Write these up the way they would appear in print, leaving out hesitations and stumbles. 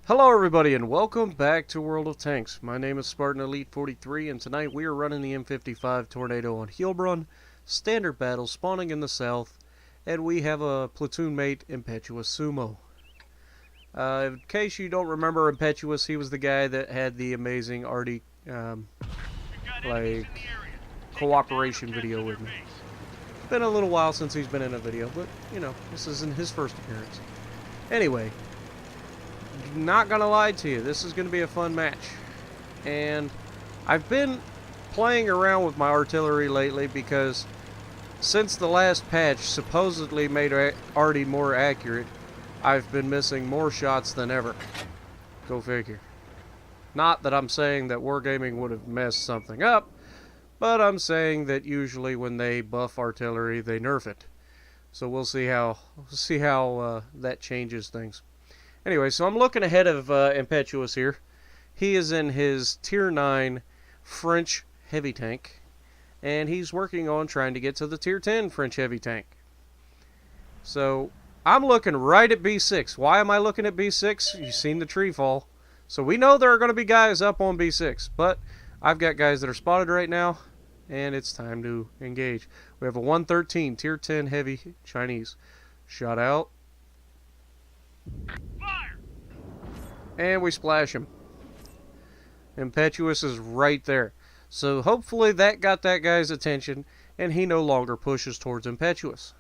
Hello everybody and welcome back to World of Tanks. My name is Spartan Elite 43 and tonight we are running the M55 Tornado on Heilbronn, standard battle spawning in the south, and we have a platoon mate, Impetuous Sumo. In case you don't remember Impetuous, he was the guy that had the amazing arty cooperation video with me. It's been a little while since he's been in a video, but you know, this isn't his first appearance. Anyway, not gonna lie to you, this is gonna be a fun match. And I've been playing around with my artillery lately because since the last patch supposedly made arty more accurate, I've been missing more shots than ever. Go figure. Not that I'm saying that Wargaming would have messed something up, but I'm saying that usually when they buff artillery, they nerf it. So we'll see how that changes things. Anyway, so I'm looking ahead of Impetuous here. He is in his Tier 9 French heavy tank, and he's working on trying to get to the Tier 10 French heavy tank. So I'm looking right at B6. Why am I looking at B6? You've seen the tree fall. So we know there are going to be guys up on B6, but I've got guys that are spotted right now, and it's time to engage. We have a 113 Tier 10 heavy Chinese. Shot out. And we splash him. Impetuous is right there. So hopefully that got that guy's attention and he no longer pushes towards Impetuous.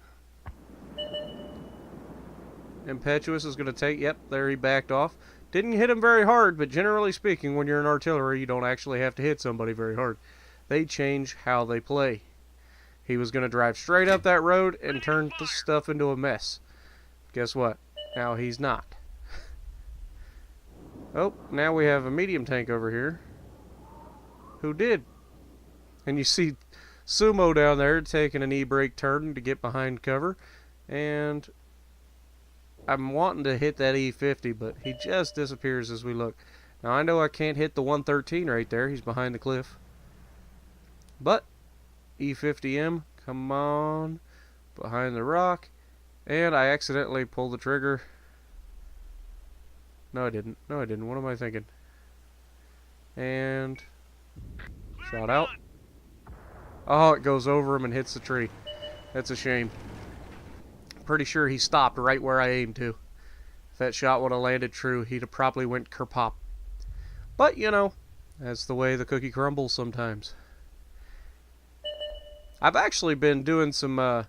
Impetuous is going to take, yep, there he backed off. Didn't hit him very hard, but generally speaking, when you're in artillery, you don't actually have to hit somebody very hard. They change how they play. He was going to drive straight up that road and turn the stuff into a mess. Guess what? Now he's not. Oh, now we have a medium tank over here. Who did? And you see Sumo down there taking an E-brake turn to get behind cover. And I'm wanting to hit that E50, but he just disappears as we look. Now I know I can't hit the 113 right there. He's behind the cliff. But E50M, come on. Behind the rock. And I accidentally pulled the trigger. No, I didn't. No, I didn't. What am I thinking? And shot out. Oh, it goes over him and hits the tree. That's a shame. Pretty sure he stopped right where I aimed to. If that shot would have landed true, he'd have probably went kerpop. But, you know, that's the way the cookie crumbles sometimes. I've actually been doing some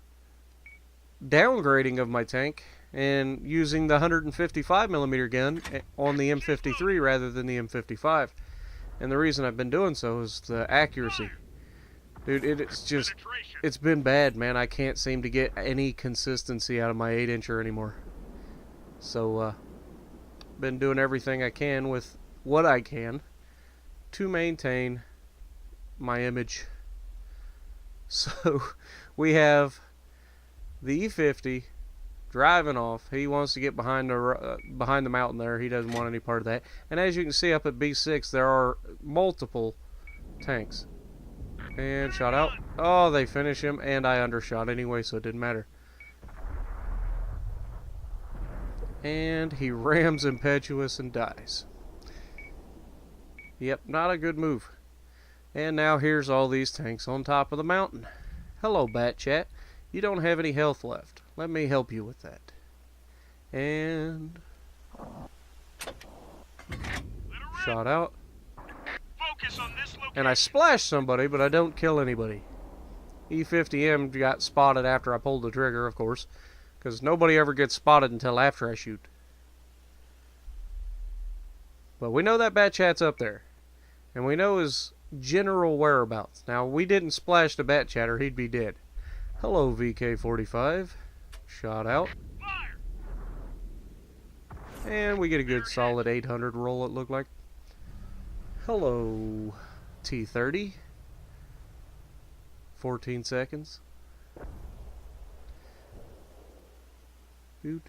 downgrading of my tank and using the 155mm gun on the M53 rather than the M55. And the reason I've been doing so is the accuracy. Dude, it's been bad, man. I can't seem to get any consistency out of my 8-incher anymore. So, been doing everything I can with what I can to maintain my image. So, we have the E50 driving off. He wants to get behind the mountain there. He doesn't want any part of that. And as you can see up at B6, there are multiple tanks. And shot out. Oh, they finish him, and I undershot anyway, so it didn't matter. And he rams Impetuous and dies. Yep, not a good move. And now here's all these tanks on top of the mountain. Hello, Bat Chat. You don't have any health left. Let me help you with that. And shot out. And I splashed somebody, but I don't kill anybody. E50M got spotted after I pulled the trigger, of course, because nobody ever gets spotted until after I shoot. But we know that Bat Chat's up there. And we know his general whereabouts. Now, we didn't splash the Bat Chatter, he'd be dead. Hello, VK45. Shot out. And we get a good solid 800 roll, it looked like. Hello, T30. 14 seconds. Do.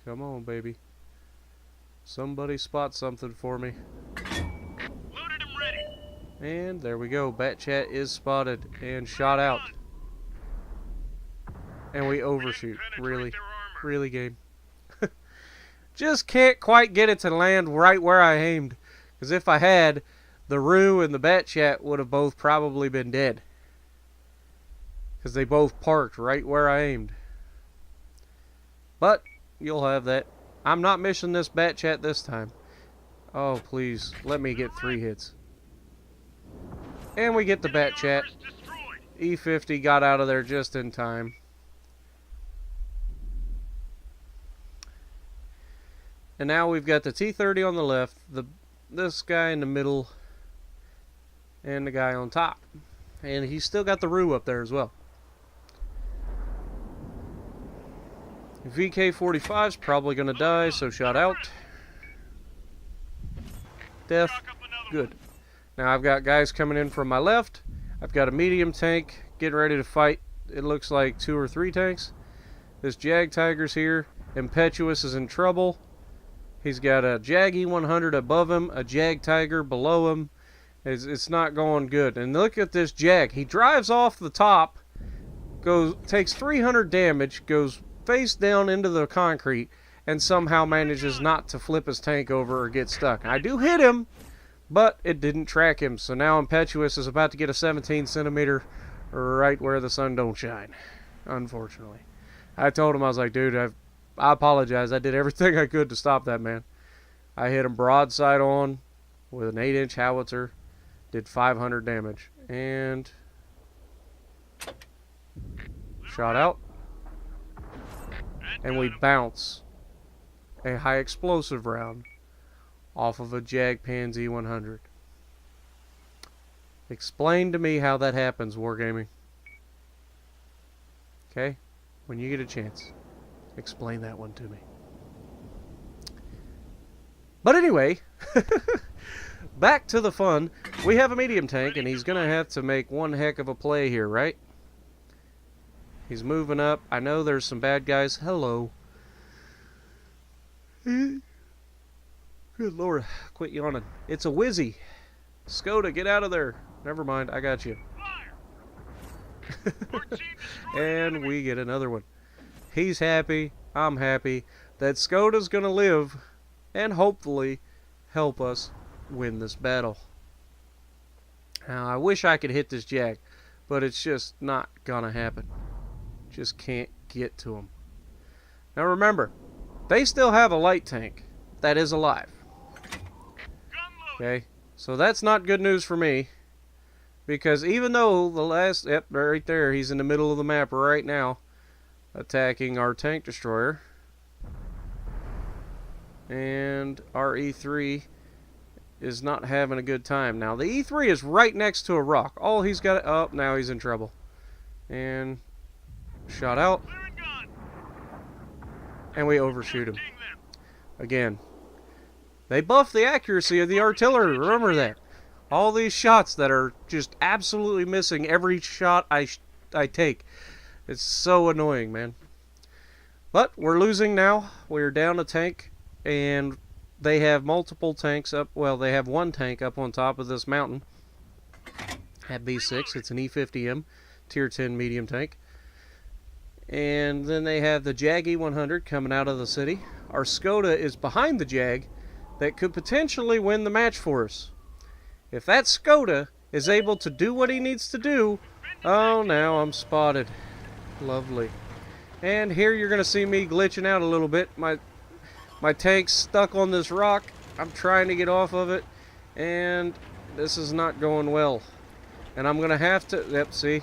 Come on, baby. Somebody spot something for me. Loaded and ready. And there we go. Bat Chat is spotted and shot out. And we overshoot. Penetrate Really? their armor. Really, game? Just can't quite get it to land right where I aimed. Because if I had, the Roo and the Batchat would have both probably been dead. Because they both parked right where I aimed. But, you'll have that. I'm not missing this Batchat this time. Oh, please. Let me get 3 hits. And we get the Batchat. Armor's destroyed. E50 got out of there just in time. And now we've got the T-30 on the left, this guy in the middle, and the guy on top. And he's still got the Roo up there as well. VK-45's probably going to die, so shot out. Death. Stock up another Good. Now I've got guys coming in from my left. I've got a medium tank getting ready to fight. It looks like 2 or 3 tanks. This Jag Tiger's here. Impetuous is in trouble. He's got a Jag E100 above him, a Jag Tiger below him. It's not going good. And look at this Jag. He drives off the top, takes 300 damage, goes face down into the concrete, and somehow manages not to flip his tank over or get stuck. I do hit him, but it didn't track him. So now Impetuous is about to get a 17 centimeter right where the sun don't shine, unfortunately. I told him, I was like, dude, I apologize. I did everything I could to stop that man. I hit him broadside on with an 8-inch howitzer. Did 500 damage. And shot out. And we bounce a high explosive round off of a Jag Pansy 100. Explain to me how that happens, Wargaming. Okay? When you get a chance. Explain that one to me. But anyway, back to the fun. We have a medium tank, and he's going to have to make one heck of a play here, right? He's moving up. I know there's some bad guys. Hello. Good Lord. Quit yawning. It's a Wizzy. Skoda, get out of there. Never mind. I got you. fire. Our team destroyed an And enemy. we get another one. He's happy. I'm happy that Skoda's going to live and hopefully help us win this battle. Now, I wish I could hit this Jag, but it's just not going to happen. Just can't get to him. Now remember, they still have a light tank that is alive. Gun loaded. Okay? So that's not good news for me. Because even though the last... Yep, right there. He's in the middle of the map right now. Attacking our tank destroyer. And our E3 is not having a good time. Now, the E3 is right next to a rock. All he's got... Oh, now he's in trouble. And shot out. Clearing gun. And we overshoot him. Ding them. Again. They buff the accuracy of the artillery. Remember that. All these shots that are just absolutely missing every shot I take. It's so annoying, man. But we're losing now. We're down a tank. And they have multiple tanks up. Well, they have one tank up on top of this mountain. At B6. It's an E50M. Tier 10 medium tank. And then they have the Jag E100 coming out of the city. Our Skoda is behind the Jag that could potentially win the match for us. If that Skoda is able to do what he needs to do... Oh, now I'm spotted. Lovely. And here you're going to see me glitching out a little bit. My tank's stuck on this rock. I'm trying to get off of it. And this is not going well. And I'm going to have to... Yep, see?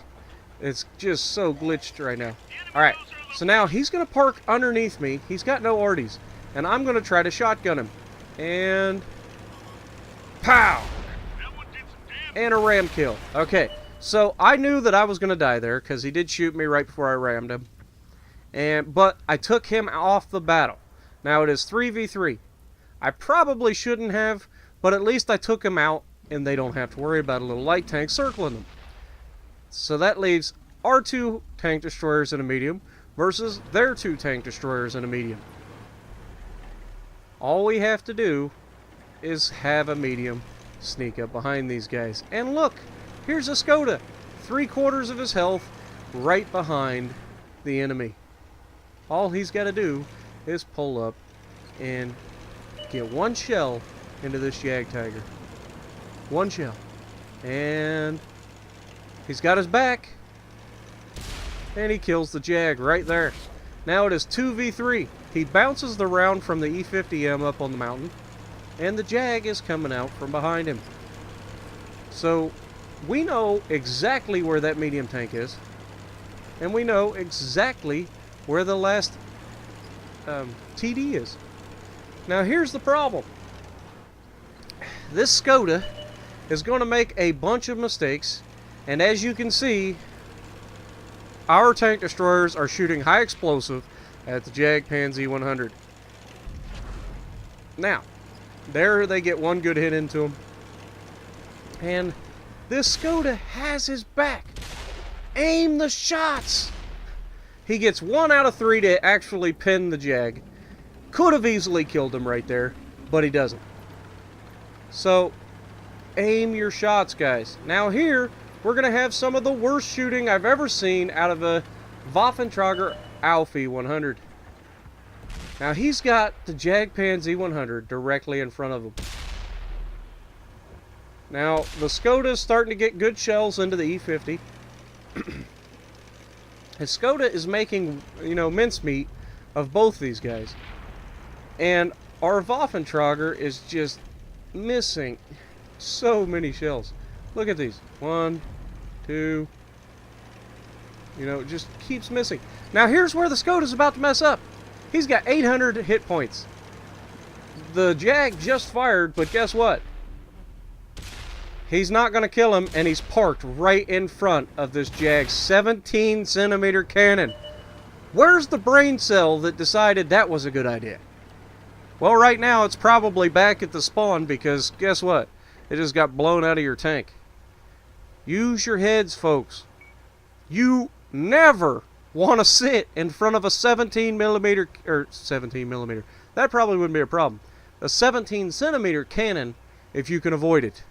It's just so glitched right now. Alright, so now he's going to park underneath me. He's got no arties. And I'm going to try to shotgun him. And... Pow! That one did some damage. And a ram kill. Okay, so I knew that I was going to die there because he did shoot me right before I rammed him. But I took him off the battle. Now it is 3v3. I probably shouldn't have, but at least I took him out and they don't have to worry about a little light tank circling them. So that leaves our 2 tank destroyers in a medium versus their 2 tank destroyers in a medium. All we have to do is have a medium sneak up behind these guys. And look, here's a Skoda. 3/4 of his health right behind the enemy. All he's got to do is pull up and get one shell into this Jag Tiger. One shell. And he's got his back. And he kills the Jag right there. Now it is 2v3. He bounces the round from the E50M up on the mountain. And the Jag is coming out from behind him. So we know exactly where that medium tank is. And we know exactly where the last TD is. Now here's the problem. This Skoda is going to make a bunch of mistakes. And as you can see, our tank destroyers are shooting high explosive at the Jag Pansy 100. Now, there they get one good hit into him. And this Skoda has his back. Aim the shots! He gets 1 out of 3 to actually pin the Jag. Could have easily killed him right there, but he doesn't. So, aim your shots, guys. Now here, we're going to have some of the worst shooting I've ever seen out of a Waffentrager Alfie 100. Now he's got the Jag Pansy 100 directly in front of him. Now, the Skoda is starting to get good shells into the E50. His Skoda is making, mincemeat of both these guys. And our Waffentrager is just missing so many shells. Look at these. 1, 2. It just keeps missing. Now here's where the Skoda's about to mess up. He's got 800 hit points. The Jag just fired, but guess what? He's not going to kill him, and he's parked right in front of this Jag's 17-centimeter cannon. Where's the brain cell that decided that was a good idea? Well, right now it's probably back at the spawn because guess what? It just got blown out of your tank. Use your heads, folks. You never want to sit in front of a 17-millimeter, or 17-millimeter. That probably wouldn't be a problem. A 17-centimeter cannon if you can avoid it.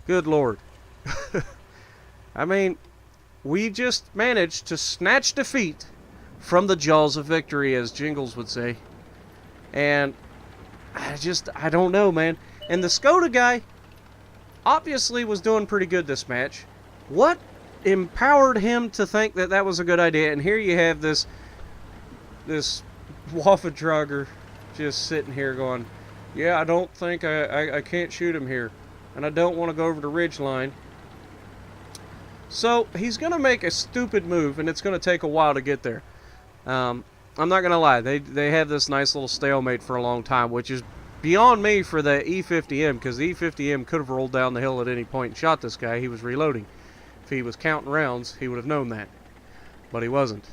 Good Lord. I mean, we just managed to snatch defeat from the jaws of victory, as Jingles would say. And I don't know, man. And the Skoda guy obviously was doing pretty good this match. What empowered him to think that that was a good idea? And here you have this Waffentrager just sitting here going, yeah, I don't think I can't shoot him here. And I don't want to go over the ridge line. So he's going to make a stupid move, and it's going to take a while to get there. I'm not going to lie. They have this nice little stalemate for a long time, which is beyond me for the E50M, because the E50M could have rolled down the hill at any point and shot this guy. He was reloading. If he was counting rounds, he would have known that. But he wasn't.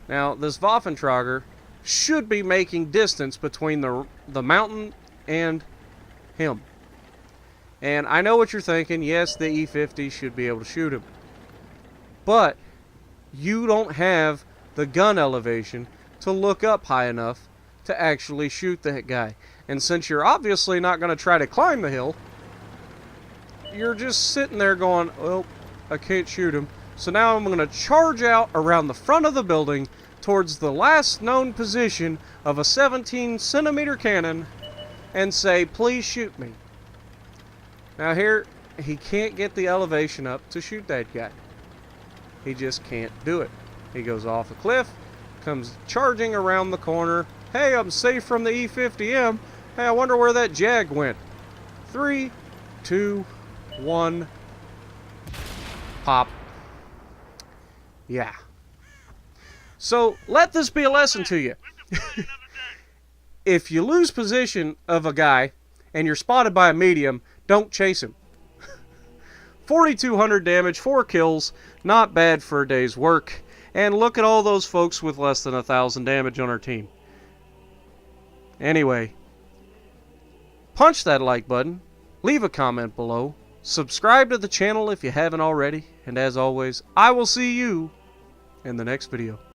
Now, this Waffentrager should be making distance between the mountain and him. And I know what you're thinking. Yes, the E50 should be able to shoot him. But you don't have the gun elevation to look up high enough to actually shoot that guy. And since you're obviously not going to try to climb the hill, you're just sitting there going, oh, I can't shoot him. So now I'm going to charge out around the front of the building towards the last known position of a 17-centimeter cannon and say, please shoot me. Now here, he can't get the elevation up to shoot that guy. He just can't do it. He goes off a cliff, comes charging around the corner. Hey, I'm safe from the E50M. Hey, I wonder where that Jag went. 3, 2, 1. Pop. Yeah. So, let this be a lesson to you. If you lose position of a guy and you're spotted by a medium, don't chase him. 4,200 damage, 4 kills, not bad for a day's work. And look at all those folks with less than 1,000 damage on our team. Anyway, punch that like button, leave a comment below, subscribe to the channel if you haven't already, and as always, I will see you in the next video.